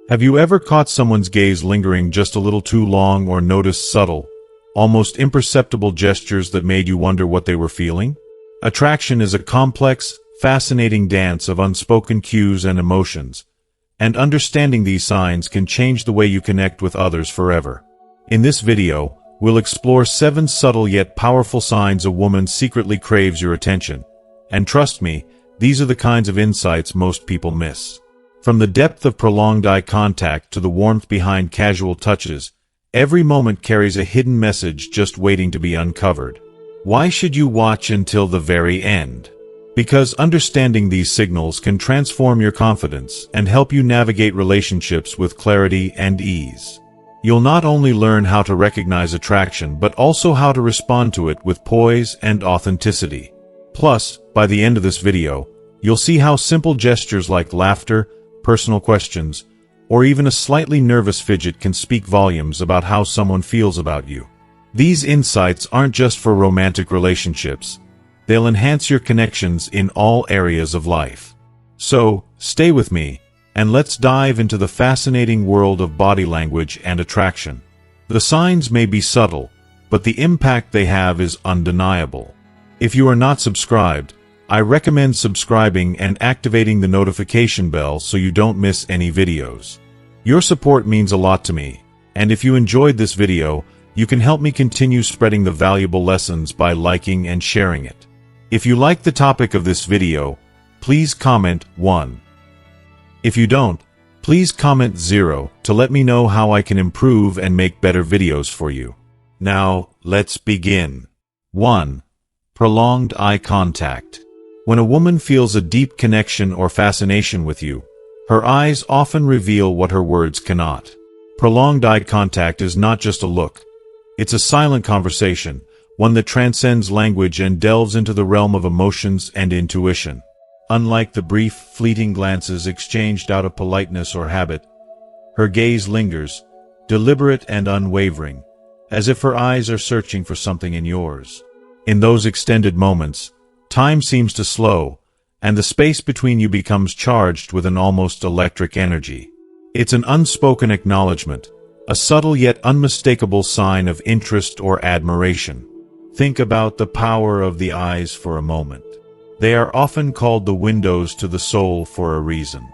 Have you ever caught someone's gaze lingering just a little too long or noticed subtle, almost imperceptible gestures that made you wonder what they were feeling? Attraction is a complex, fascinating dance of unspoken cues and emotions, and understanding these signs can change the way you connect with others forever. In this video, we'll explore 7 subtle yet powerful signs a woman secretly craves your attention. And trust me, these are the kinds of insights most people miss. From the depth of prolonged eye contact to the warmth behind casual touches, every moment carries a hidden message just waiting to be uncovered. Why should you watch until the very end? Because understanding these signals can transform your confidence and help you navigate relationships with clarity and ease. You'll not only learn how to recognize attraction but also how to respond to it with poise and authenticity. Plus, by the end of this video, you'll see how simple gestures like laughter, personal questions, or even a slightly nervous fidget can speak volumes about how someone feels about you. These insights aren't just for romantic relationships. They'll enhance your connections in all areas of life. So, stay with me, and let's dive into the fascinating world of body language and attraction. The signs may be subtle, but the impact they have is undeniable. If you are not subscribed, I recommend subscribing and activating the notification bell so you don't miss any videos. Your support means a lot to me, and if you enjoyed this video, you can help me continue spreading the valuable lessons by liking and sharing it. If you like the topic of this video, please comment 1. If you don't, please comment 0 to let me know how I can improve and make better videos for you. Now, let's begin. 1. Prolonged eye contact. When a woman feels a deep connection or fascination with you, her eyes often reveal what her words cannot. Prolonged eye contact is not just a look. It's a silent conversation, one that transcends language and delves into the realm of emotions and intuition. Unlike the brief, fleeting glances exchanged out of politeness or habit, her gaze lingers, deliberate and unwavering, as if her eyes are searching for something in yours. In those extended moments, time seems to slow, and the space between you becomes charged with an almost electric energy. It's an unspoken acknowledgement, a subtle yet unmistakable sign of interest or admiration. Think about the power of the eyes for a moment. They are often called the windows to the soul for a reason.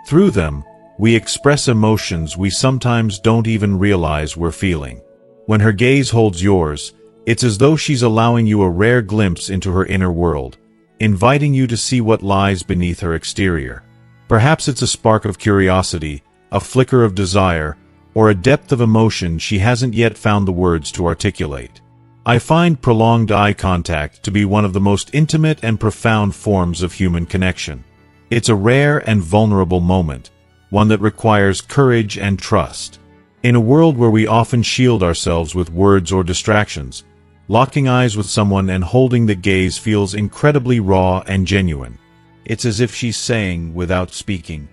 Through them, we express emotions we sometimes don't even realize we're feeling. When her gaze holds yours, it's as though she's allowing you a rare glimpse into her inner world, inviting you to see what lies beneath her exterior. Perhaps it's a spark of curiosity, a flicker of desire, or a depth of emotion she hasn't yet found the words to articulate. I find prolonged eye contact to be one of the most intimate and profound forms of human connection. It's a rare and vulnerable moment, one that requires courage and trust. In a world where we often shield ourselves with words or distractions, locking eyes with someone and holding the gaze feels incredibly raw and genuine. It's as if she's saying, without speaking,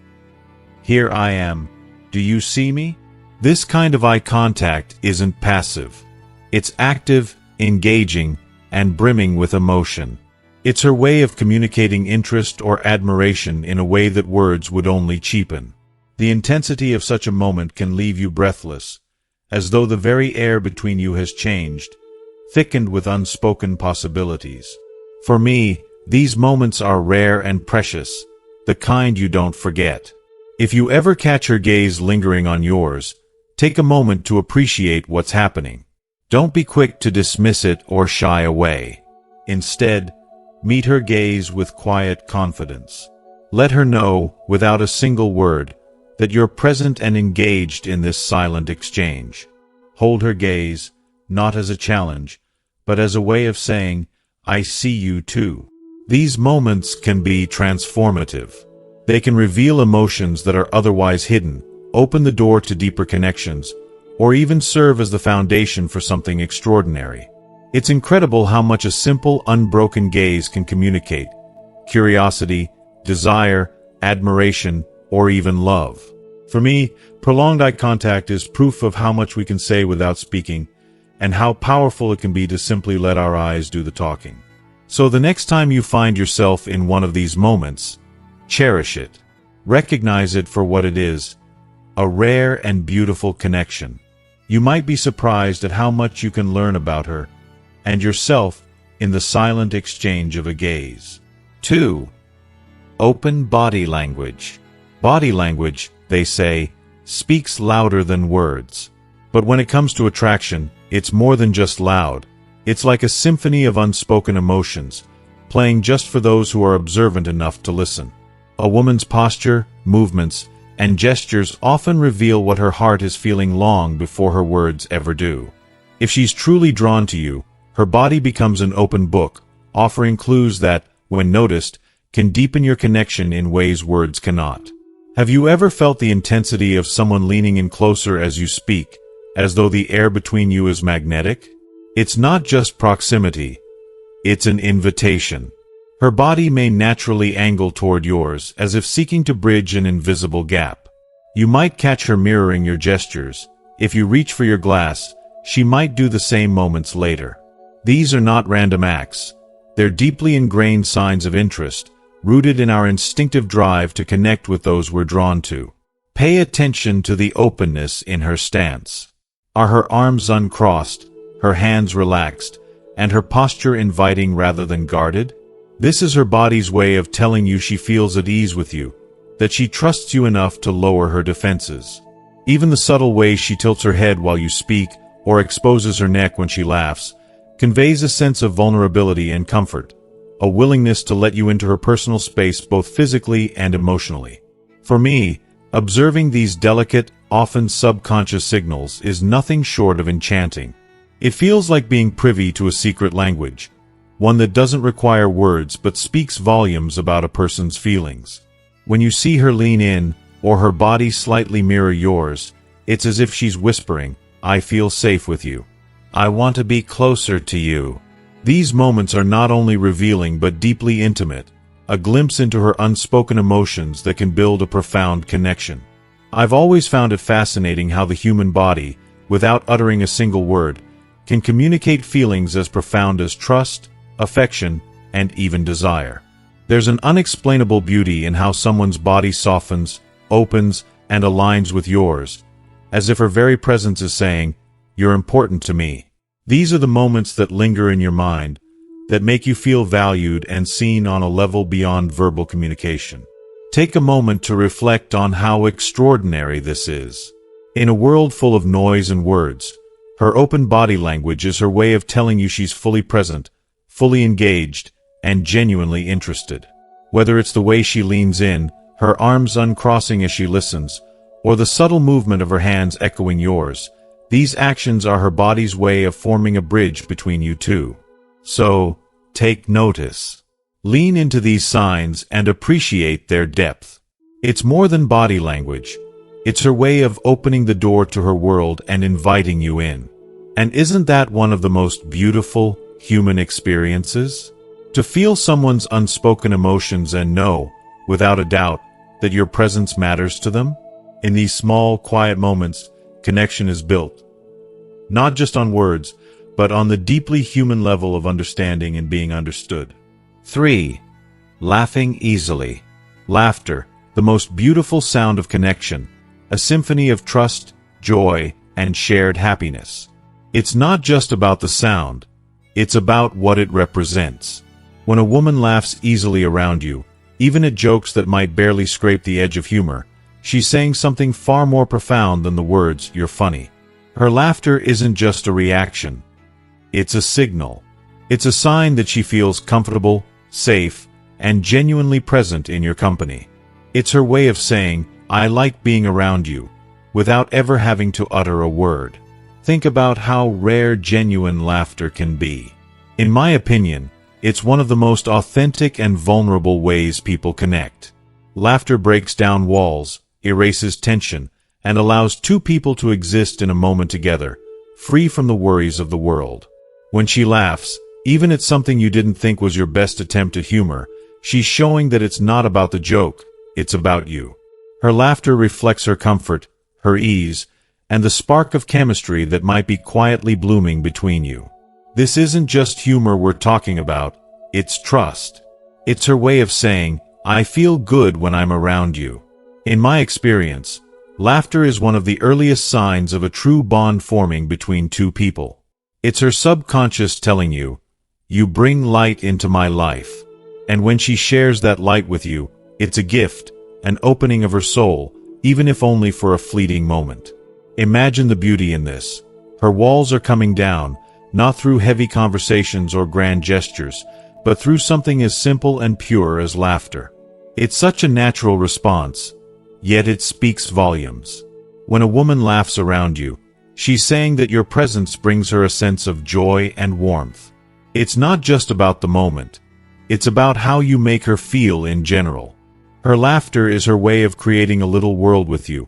"Here I am. Do you see me?" This kind of eye contact isn't passive. It's active, engaging, and brimming with emotion. It's her way of communicating interest or admiration in a way that words would only cheapen. The intensity of such a moment can leave you breathless, as though the very air between you has changed, thickened with unspoken possibilities. For me, these moments are rare and precious, the kind you don't forget. If you ever catch her gaze lingering on yours, take a moment to appreciate what's happening. Don't be quick to dismiss it or shy away. Instead, meet her gaze with quiet confidence. Let her know, without a single word, that you're present and engaged in this silent exchange. Hold her gaze, not as a challenge, but as a way of saying, "I see you too." These moments can be transformative. They can reveal emotions that are otherwise hidden, open the door to deeper connections, or even serve as the foundation for something extraordinary. It's incredible how much a simple, unbroken gaze can communicate: curiosity, desire, admiration, or even love. For me, prolonged eye contact is proof of how much we can say without speaking, and how powerful it can be to simply let our eyes do the talking. So the next time you find yourself in one of these moments, cherish it. Recognize it for what it is, A rare and beautiful connection. You might be surprised at how much you can learn about her and yourself in the silent exchange of a gaze. 2. Open body language. Body language, they say, speaks louder than words. But when it comes to attraction, it's more than just loud. It's like a symphony of unspoken emotions, playing just for those who are observant enough to listen. A woman's posture, movements, and gestures often reveal what her heart is feeling long before her words ever do. If she's truly drawn to you, her body becomes an open book, offering clues that, when noticed, can deepen your connection in ways words cannot. Have you ever felt the intensity of someone leaning in closer as you speak, as though the air between you is magnetic? It's not just proximity, it's an invitation. Her body may naturally angle toward yours, as if seeking to bridge an invisible gap. You might catch her mirroring your gestures. If you reach for your glass, she might do the same moments later. These are not random acts. They're deeply ingrained signs of interest, rooted in our instinctive drive to connect with those we're drawn to. Pay attention to the openness in her stance. Are her arms uncrossed, her hands relaxed, and her posture inviting rather than guarded? This is her body's way of telling you she feels at ease with you, that she trusts you enough to lower her defenses. Even the subtle way she tilts her head while you speak, or exposes her neck when she laughs, conveys a sense of vulnerability and comfort, a willingness to let you into her personal space both physically and emotionally. For me, observing these delicate, often subconscious signals is nothing short of enchanting. It feels like being privy to a secret language, one that doesn't require words but speaks volumes about a person's feelings. When you see her lean in, or her body slightly mirror yours, it's as if she's whispering, "I feel safe with you. I want to be closer to you." These moments are not only revealing but deeply intimate, a glimpse into her unspoken emotions that can build a profound connection. I've always found it fascinating how the human body, without uttering a single word, can communicate feelings as profound as trust, affection, and even desire. There's an unexplainable beauty in how someone's body softens, opens, and aligns with yours, as if her very presence is saying, "You're important to me." These are the moments that linger in your mind, that make you feel valued and seen on a level beyond verbal communication. Take a moment to reflect on how extraordinary this is. In a world full of noise and words, her open body language is her way of telling you she's fully present, fully engaged, and genuinely interested. Whether it's the way she leans in, her arms uncrossing as she listens, or the subtle movement of her hands echoing yours, these actions are her body's way of forming a bridge between you two. So, take notice. Lean into these signs and appreciate their depth. It's more than body language. It's her way of opening the door to her world and inviting you in. And isn't that one of the most beautiful human experiences? To feel someone's unspoken emotions and know, without a doubt, that your presence matters to them? In these small, quiet moments, connection is built. Not just on words, but on the deeply human level of understanding and being understood. 3. Laughing easily. Laughter, the most beautiful sound of connection, a symphony of trust, joy, and shared happiness. It's not just about the sound, it's about what it represents. When a woman laughs easily around you, even at jokes that might barely scrape the edge of humor, she's saying something far more profound than the words, "You're funny." Her laughter isn't just a reaction. It's a signal. It's a sign that she feels comfortable, safe, and genuinely present in your company. It's her way of saying, "I like being around you," without ever having to utter a word. Think about how rare genuine laughter can be. In my opinion, it's one of the most authentic and vulnerable ways people connect. Laughter breaks down walls, erases tension, and allows two people to exist in a moment together, free from the worries of the world. When she laughs, even at something you didn't think was your best attempt at humor, she's showing that it's not about the joke, it's about you. Her laughter reflects her comfort, her ease, and the spark of chemistry that might be quietly blooming between you. This isn't just humor we're talking about, it's trust. It's her way of saying, "I feel good when I'm around you." In my experience, Laughter is one of the earliest signs of a true bond forming between two people. It's her subconscious telling you, "You bring light into my life." And when she shares that light with you, it's a gift, an opening of her soul, even if only for a fleeting moment. Imagine the beauty in this. Her walls are coming down, not through heavy conversations or grand gestures, but through something as simple and pure as laughter. It's such a natural response, yet it speaks volumes. When a woman laughs around you, she's saying that your presence brings her a sense of joy and warmth. It's not just about the moment. It's about how you make her feel in general. Her laughter is her way of creating a little world with you,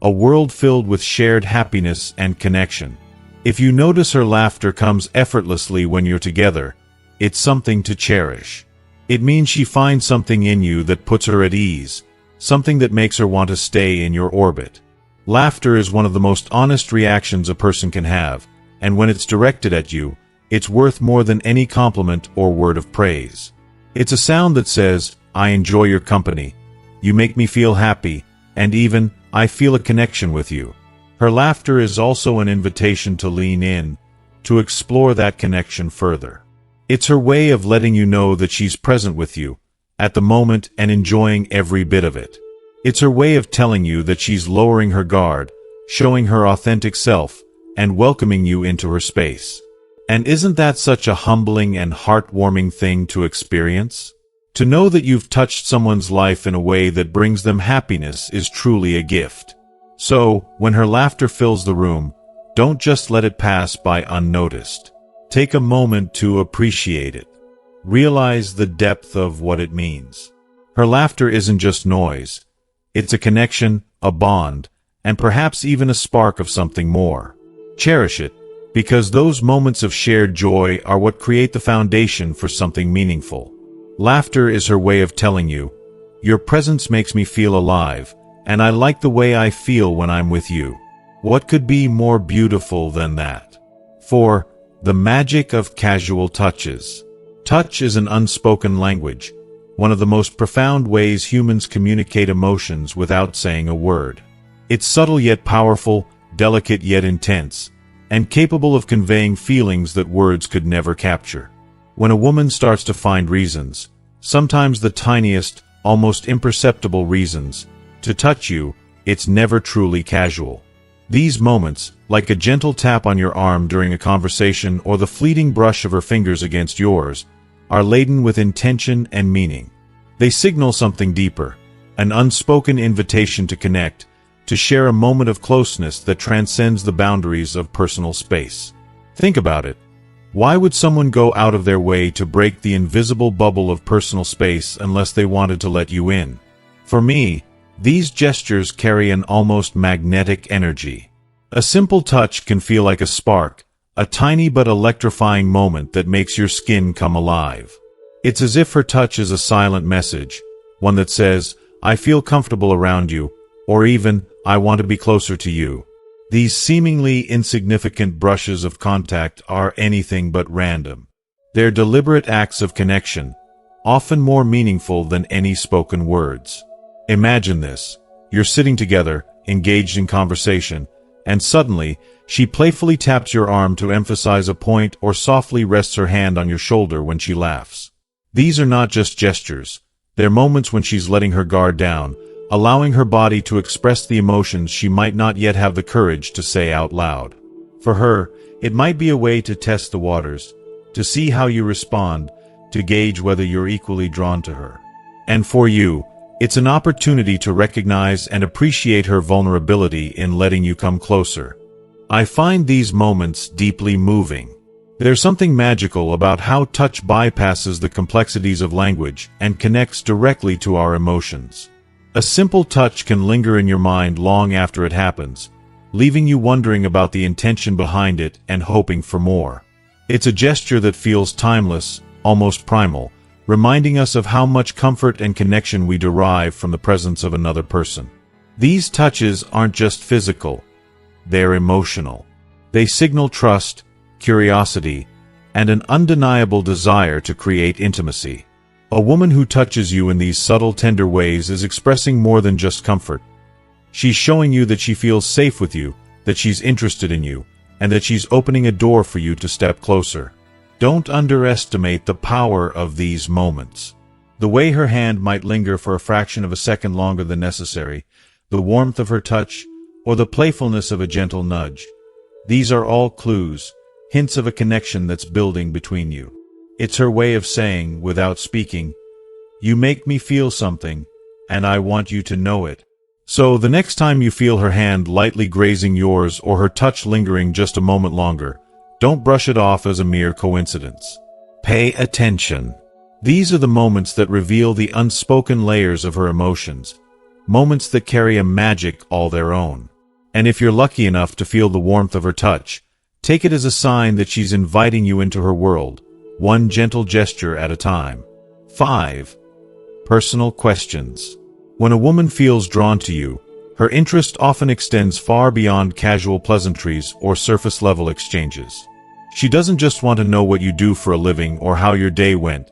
a world filled with shared happiness and connection. If you notice her laughter comes effortlessly when you're together, it's something to cherish. It means she finds something in you that puts her at ease, something that makes her want to stay in your orbit. Laughter is one of the most honest reactions a person can have, and when it's directed at you, it's worth more than any compliment or word of praise. It's a sound that says, "I enjoy your company, you make me feel happy, and even, I feel a connection with you." Her laughter is also an invitation to lean in, to explore that connection further. It's her way of letting you know that she's present with you, at the moment, and enjoying every bit of it. It's her way of telling you that she's lowering her guard, showing her authentic self, and welcoming you into her space. And isn't that such a humbling and heartwarming thing to experience? To know that you've touched someone's life in a way that brings them happiness is truly a gift. So, when her laughter fills the room, don't just let it pass by unnoticed. Take a moment to appreciate it. Realize the depth of what it means. Her laughter isn't just noise. It's a connection, a bond, and perhaps even a spark of something more. Cherish it, because those moments of shared joy are what create the foundation for something meaningful. Laughter is her way of telling you, "Your presence makes me feel alive, and I like the way I feel when I'm with you." What could be more beautiful than that? 4. The magic of casual touches. Touch is an unspoken language, one of the most profound ways humans communicate emotions without saying a word. It's subtle yet powerful, delicate yet intense, and capable of conveying feelings that words could never capture. When a woman starts to find reasons, sometimes the tiniest, almost imperceptible reasons, to touch you, it's never truly casual. These moments, like a gentle tap on your arm during a conversation or the fleeting brush of her fingers against yours, are laden with intention and meaning. They signal something deeper, an unspoken invitation to connect, to share a moment of closeness that transcends the boundaries of personal space. Think about it. Why would someone go out of their way to break the invisible bubble of personal space unless they wanted to let you in? For me, these gestures carry an almost magnetic energy. A simple touch can feel like a spark, a tiny but electrifying moment that makes your skin come alive. It's as if her touch is a silent message, one that says, "I feel comfortable around you," or even, "I want to be closer to you." These seemingly insignificant brushes of contact are anything but random. They're deliberate acts of connection, often more meaningful than any spoken words. Imagine this. You're sitting together, engaged in conversation, and suddenly, she playfully taps your arm to emphasize a point or softly rests her hand on your shoulder when she laughs. These are not just gestures. They're moments when she's letting her guard down, allowing her body to express the emotions she might not yet have the courage to say out loud. For her, it might be a way to test the waters, to see how you respond, to gauge whether you're equally drawn to her. And for you, it's an opportunity to recognize and appreciate her vulnerability in letting you come closer. I find these moments deeply moving. There's something magical about how touch bypasses the complexities of language and connects directly to our emotions. A simple touch can linger in your mind long after it happens, leaving you wondering about the intention behind it and hoping for more. It's a gesture that feels timeless, almost primal, reminding us of how much comfort and connection we derive from the presence of another person. These touches aren't just physical, they're emotional. They signal trust, curiosity, and an undeniable desire to create intimacy. A woman who touches you in these subtle, tender ways is expressing more than just comfort. She's showing you that she feels safe with you, that she's interested in you, and that she's opening a door for you to step closer. Don't underestimate the power of these moments. The way her hand might linger for a fraction of a second longer than necessary, the warmth of her touch, or the playfulness of a gentle nudge. These are all clues, hints of a connection that's building between you. It's her way of saying, without speaking, "You make me feel something, and I want you to know it." So the next time you feel her hand lightly grazing yours or her touch lingering just a moment longer, don't brush it off as a mere coincidence. Pay attention. These are the moments that reveal the unspoken layers of her emotions, moments that carry a magic all their own. And if you're lucky enough to feel the warmth of her touch, take it as a sign that she's inviting you into her world, one gentle gesture at a time. 5. Personal questions. When a woman feels drawn to you, her interest often extends far beyond casual pleasantries or surface-level exchanges. She doesn't just want to know what you do for a living or how your day went.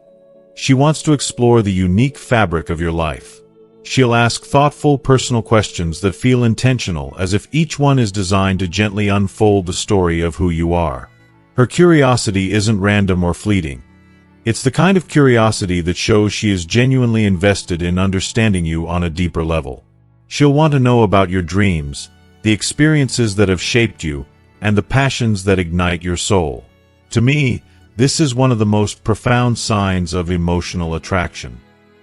She wants to explore the unique fabric of your life. She'll ask thoughtful, personal questions that feel intentional, as if each one is designed to gently unfold the story of who you are. Her curiosity isn't random or fleeting. It's the kind of curiosity that shows she is genuinely invested in understanding you on a deeper level. She'll want to know about your dreams, the experiences that have shaped you, and the passions that ignite your soul. To me, this is one of the most profound signs of emotional attraction.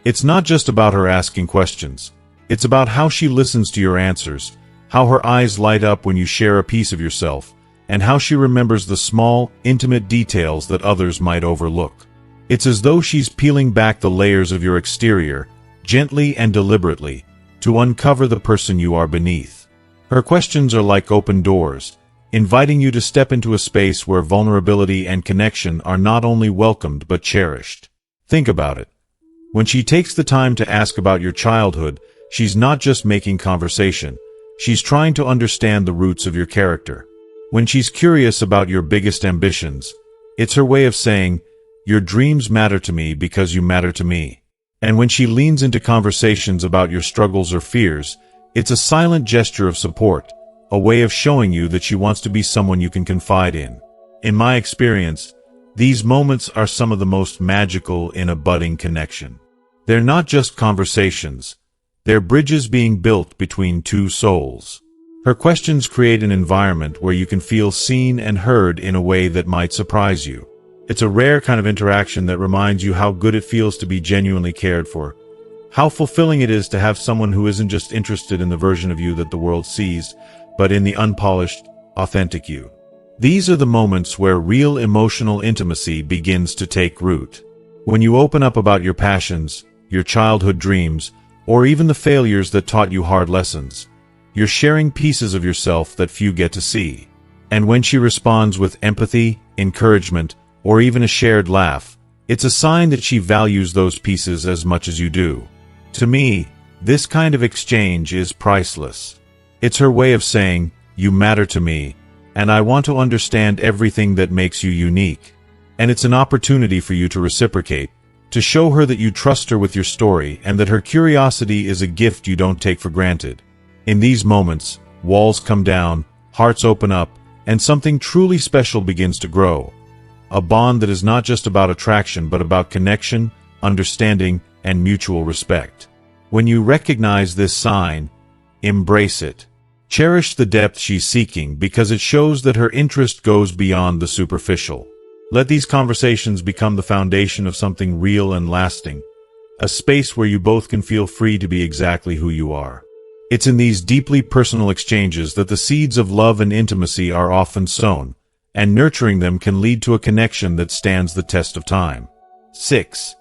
It's not just about her asking questions. It's about how she listens to your answers, how her eyes light up when you share a piece of yourself, and how she remembers the small, intimate details that others might overlook. It's as though she's peeling back the layers of your exterior, gently and deliberately, to uncover the person you are beneath. Her questions are like open doors, inviting you to step into a space where vulnerability and connection are not only welcomed but cherished. Think about it. When she takes the time to ask about your childhood, she's not just making conversation. She's trying to understand the roots of your character. When she's curious about your biggest ambitions, it's her way of saying, "Your dreams matter to me because you matter to me." And when she leans into conversations about your struggles or fears, it's a silent gesture of support, a way of showing you that she wants to be someone you can confide in. In my experience, these moments are some of the most magical in a budding connection. They're not just conversations. They're bridges being built between two souls. Her questions create an environment where you can feel seen and heard in a way that might surprise you. It's a rare kind of interaction that reminds you how good it feels to be genuinely cared for, how fulfilling it is to have someone who isn't just interested in the version of you that the world sees, but in the unpolished, authentic you. These are the moments where real emotional intimacy begins to take root. When you open up about your passions, your childhood dreams, or even the failures that taught you hard lessons, you're sharing pieces of yourself that few get to see. And when she responds with empathy, encouragement, or even a shared laugh, it's a sign that she values those pieces as much as you do. To me, this kind of exchange is priceless. It's her way of saying, "You matter to me, and I want to understand everything that makes you unique." And it's an opportunity for you to reciprocate, to show her that you trust her with your story and that her curiosity is a gift you don't take for granted. In these moments, walls come down, hearts open up, and something truly special begins to grow. A bond that is not just about attraction but about connection, understanding, and mutual respect. When you recognize this sign, embrace it. Cherish the depth she's seeking because it shows that her interest goes beyond the superficial. Let these conversations become the foundation of something real and lasting, a space where you both can feel free to be exactly who you are. It's in these deeply personal exchanges that the seeds of love and intimacy are often sown, and nurturing them can lead to a connection that stands the test of time. 6.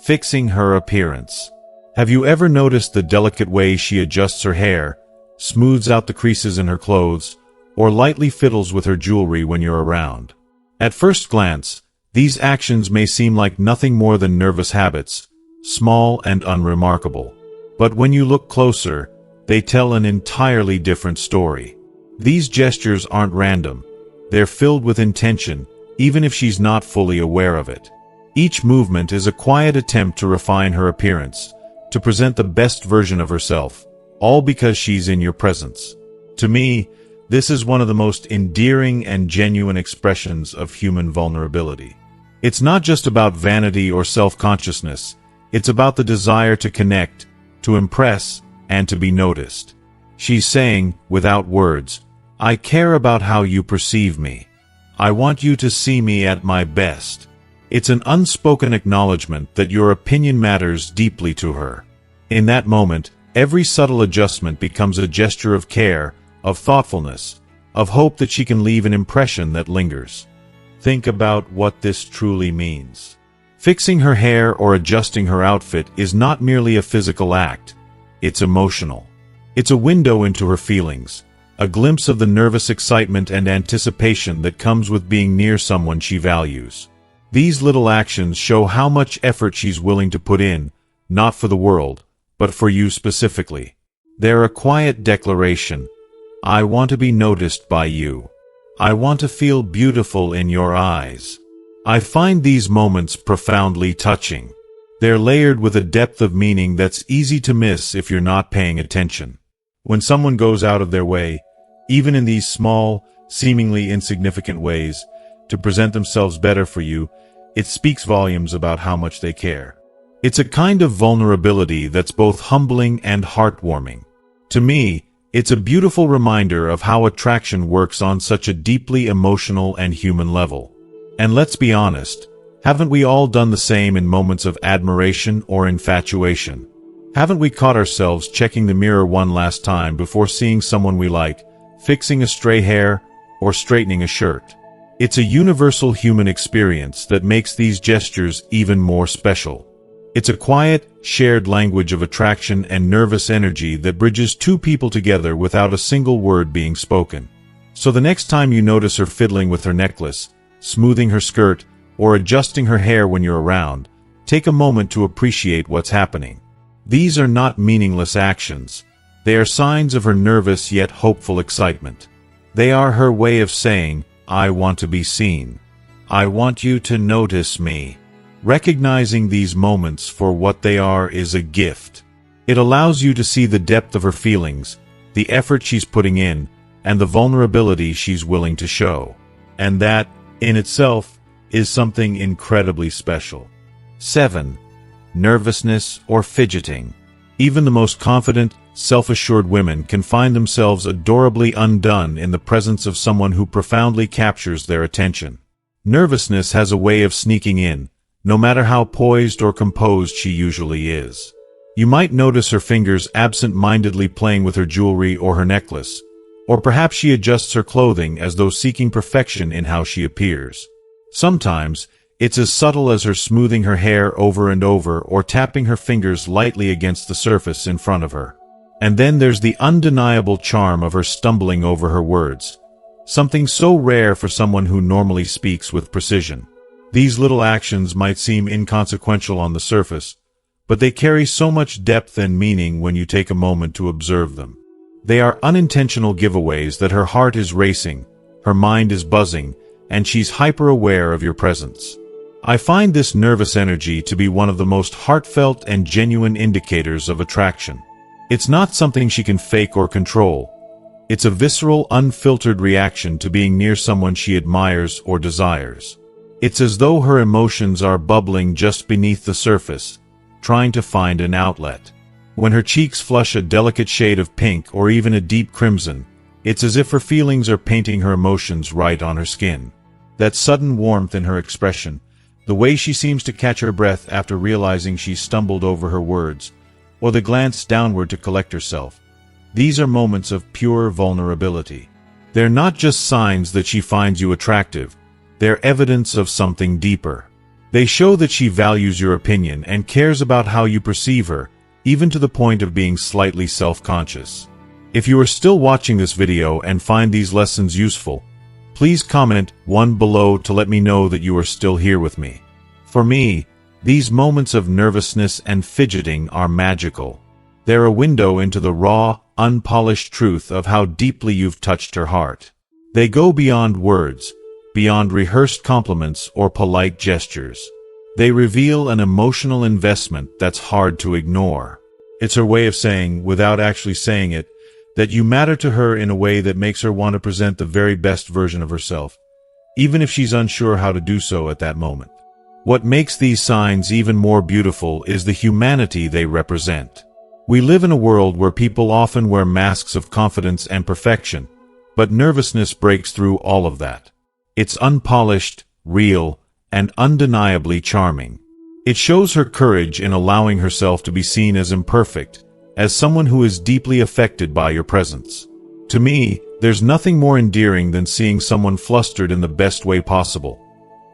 Fixing her appearance. Have you ever noticed the delicate way she adjusts her hair, smooths out the creases in her clothes, or lightly fiddles with her jewelry when you're around? At first glance, these actions may seem like nothing more than nervous habits, small and unremarkable. But when you look closer, they tell an entirely different story. These gestures aren't random. They're filled with intention, even if she's not fully aware of it. Each movement is a quiet attempt to refine her appearance, to present the best version of herself, all because she's in your presence. To me, this is one of the most endearing and genuine expressions of human vulnerability. It's not just about vanity or self-consciousness, it's about the desire to connect, to impress, and to be noticed. She's saying, without words, I care about how you perceive me. I want you to see me at my best. It's an unspoken acknowledgement that your opinion matters deeply to her. In that moment, every subtle adjustment becomes a gesture of care, of thoughtfulness, of hope that she can leave an impression that lingers. Think about what this truly means. Fixing her hair or adjusting her outfit is not merely a physical act. It's emotional. It's a window into her feelings, a glimpse of the nervous excitement and anticipation that comes with being near someone she values. These little actions show how much effort she's willing to put in, not for the world, but for you specifically. They're a quiet declaration. I want to be noticed by you. I want to feel beautiful in your eyes. I find these moments profoundly touching. They're layered with a depth of meaning that's easy to miss if you're not paying attention. When someone goes out of their way, even in these small, seemingly insignificant ways, to present themselves better for you, it speaks volumes about how much they care. It's a kind of vulnerability that's both humbling and heartwarming. To me, it's a beautiful reminder of how attraction works on such a deeply emotional and human level. And let's be honest, haven't we all done the same in moments of admiration or infatuation? Haven't we caught ourselves checking the mirror one last time before seeing someone we like, fixing a stray hair, or straightening a shirt? It's a universal human experience that makes these gestures even more special. It's a quiet, shared language of attraction and nervous energy that bridges two people together without a single word being spoken. So the next time you notice her fiddling with her necklace, smoothing her skirt, or adjusting her hair when you're around, take a moment to appreciate what's happening. These are not meaningless actions. They are signs of her nervous yet hopeful excitement. They are her way of saying, I want to be seen. I want you to notice me. Recognizing these moments for what they are is a gift. It allows you to see the depth of her feelings, the effort she's putting in, and the vulnerability she's willing to show. And that, in itself, is something incredibly special. 7. Nervousness or fidgeting. Even the most confident, self-assured women can find themselves adorably undone in the presence of someone who profoundly captures their attention. Nervousness has a way of sneaking in, no matter how poised or composed she usually is. You might notice her fingers absent-mindedly playing with her jewelry or her necklace, or perhaps she adjusts her clothing as though seeking perfection in how she appears. Sometimes, it's as subtle as her smoothing her hair over and over or tapping her fingers lightly against the surface in front of her. And then there's the undeniable charm of her stumbling over her words, something so rare for someone who normally speaks with precision. These little actions might seem inconsequential on the surface, but they carry so much depth and meaning when you take a moment to observe them. They are unintentional giveaways that her heart is racing, her mind is buzzing, and she's hyper-aware of your presence. I find this nervous energy to be one of the most heartfelt and genuine indicators of attraction. It's not something she can fake or control. It's a visceral, unfiltered reaction to being near someone she admires or desires. It's as though her emotions are bubbling just beneath the surface, trying to find an outlet. When her cheeks flush a delicate shade of pink or even a deep crimson, it's as if her feelings are painting her emotions right on her skin. That sudden warmth in her expression, the way she seems to catch her breath after realizing she's stumbled over her words, or the glance downward to collect herself, these are moments of pure vulnerability. They're not just signs that she finds you attractive, they're evidence of something deeper. They show that she values your opinion and cares about how you perceive her, even to the point of being slightly self-conscious. If you are still watching this video and find these lessons useful, please comment 1 below to let me know that you are still here with me. For me, these moments of nervousness and fidgeting are magical. They're a window into the raw, unpolished truth of how deeply you've touched her heart. They go beyond words, beyond rehearsed compliments or polite gestures. They reveal an emotional investment that's hard to ignore. It's her way of saying, without actually saying it, that you matter to her in a way that makes her want to present the very best version of herself, even if she's unsure how to do so at that moment. What makes these signs even more beautiful is the humanity they represent. We live in a world where people often wear masks of confidence and perfection, but nervousness breaks through all of that. It's unpolished, real, and undeniably charming. It shows her courage in allowing herself to be seen as imperfect, as someone who is deeply affected by your presence. To me, there's nothing more endearing than seeing someone flustered in the best way possible.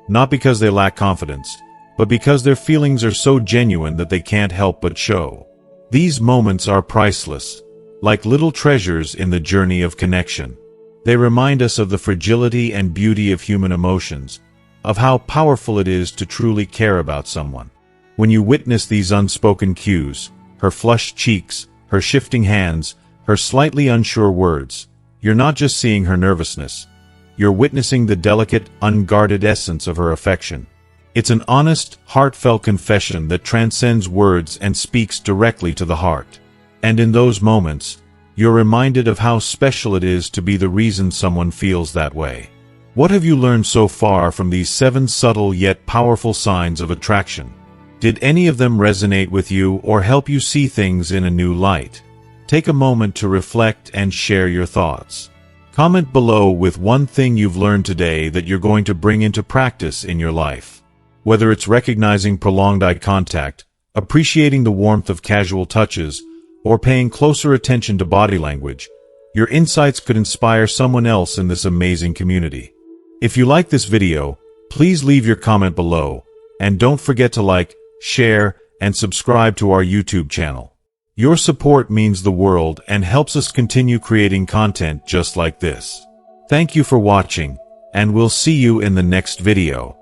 Not because they lack confidence, but because their feelings are so genuine that they can't help but show. These moments are priceless, like little treasures in the journey of connection. They remind us of the fragility and beauty of human emotions, of how powerful it is to truly care about someone. When you witness these unspoken cues, her flushed cheeks, her shifting hands, her slightly unsure words, you're not just seeing her nervousness. You're witnessing the delicate, unguarded essence of her affection. It's an honest, heartfelt confession that transcends words and speaks directly to the heart. And in those moments, you're reminded of how special it is to be the reason someone feels that way. What have you learned so far from these 7 subtle yet powerful signs of attraction? Did any of them resonate with you or help you see things in a new light? Take a moment to reflect and share your thoughts. Comment below with one thing you've learned today that you're going to bring into practice in your life. Whether it's recognizing prolonged eye contact, appreciating the warmth of casual touches, or paying closer attention to body language, your insights could inspire someone else in this amazing community. If you like this video, please leave your comment below, and don't forget to like, share, and subscribe to our YouTube channel. Your support means the world and helps us continue creating content just like this. Thank you for watching, and we'll see you in the next video.